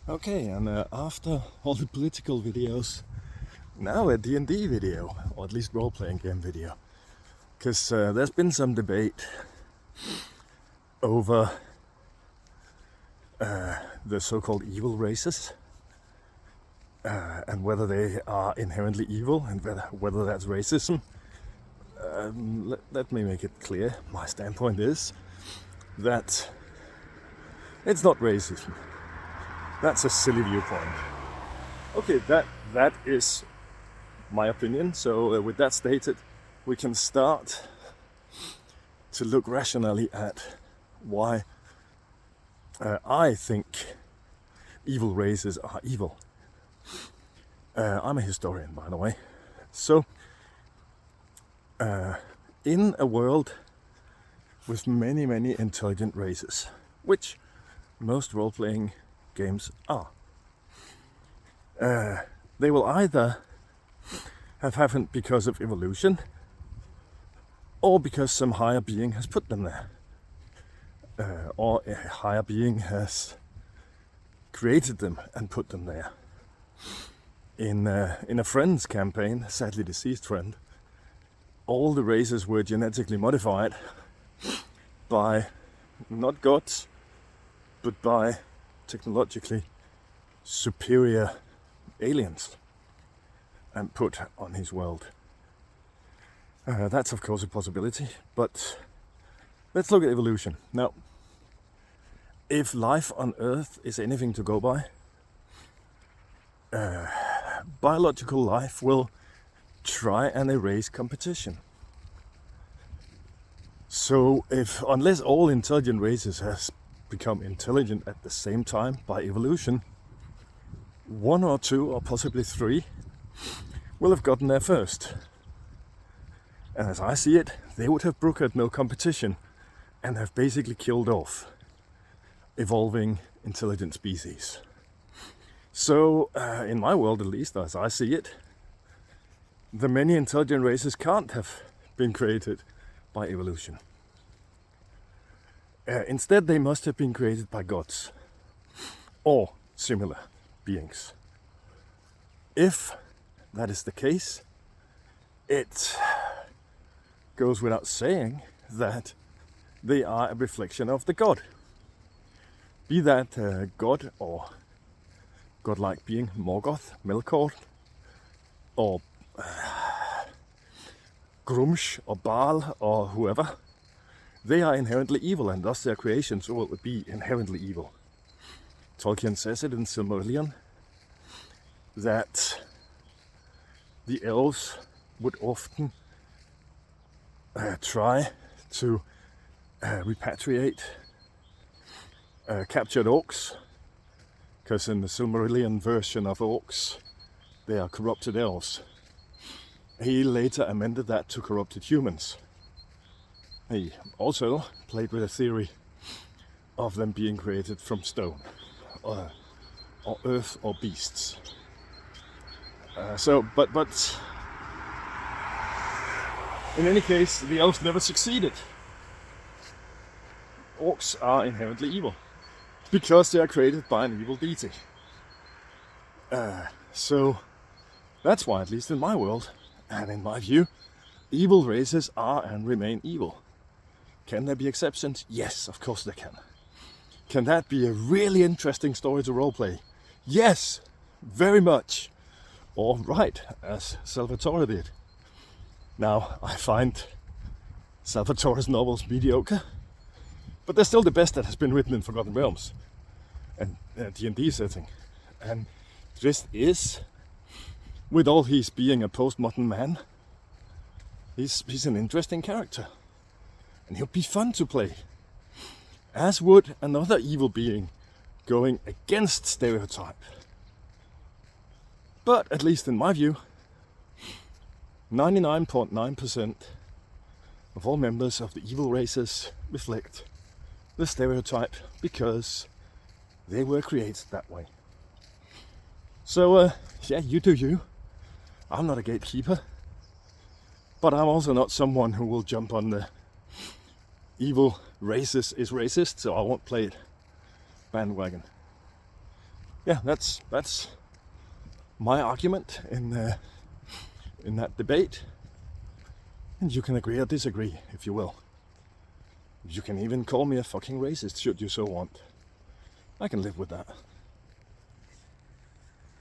Okay, and after all the political videos, now a D&D video, or at least role-playing game video. Because there's been some debate over the so-called evil races, and whether they are inherently evil, and whether that's racism. Let me make it clear. My standpoint is that it's not racism. That's a silly viewpoint. Okay, that is my opinion. So with that stated, we can start to look rationally at why I think evil races are evil. I'm a historian, by the way. So in a world with many, many intelligent races, which most role-playing games are, they will either have happened because of evolution or because some higher being has put them there, or a higher being has created them and put them there. In a friend's campaign, a sadly deceased friend, all the races were genetically modified by not gods, but by technologically superior aliens and put on his world. That's of course a possibility, but let's look at evolution. Now, if life on Earth is anything to go by, biological life will try and erase competition. So unless all intelligent races has become intelligent at the same time by evolution, one or two or possibly three will have gotten there first. And as I see it, they would have brokered no competition and have basically killed off evolving intelligent species. So in my world, at least as I see it, the many intelligent races can't have been created by evolution. Instead, they must have been created by gods or similar beings. If that is the case, it goes without saying that they are a reflection of the god. Be that god or godlike being Morgoth, Melkor, or Grumsh or Baal or whoever, they are inherently evil, and thus their creations will be inherently evil. Tolkien says it in Silmarillion that the elves would often try to repatriate captured orcs, because in the Silmarillion version of orcs, they are corrupted elves. He later amended that to corrupted humans. He also played with a theory of them being created from stone, or earth, or beasts. But in any case, the elves never succeeded. Orcs are inherently evil because they are created by an evil deity. So that's why, at least in my world, and in my view, evil races are and remain evil. Can there be exceptions? Yes, of course there can. Can that be a really interesting story to roleplay? Yes, very much. Or write, as Salvatore did. Now, I find Salvatore's novels mediocre, but they're still the best that has been written in Forgotten Realms and D&D setting. And this is, with all his being a postmodern man, he's an interesting character. And he'll be fun to play. As would another evil being going against stereotype. But at least in my view, 99.9% of all members of the evil races reflect the stereotype because they were created that way. So yeah, you do you. I'm not a gatekeeper, but I'm also not someone who will jump on the evil racist is racist, so I won't play it bandwagon. yeah, that's my argument in that debate. And you can agree or disagree, if you will. You can even call me a fucking racist, should you so want. I can live with that.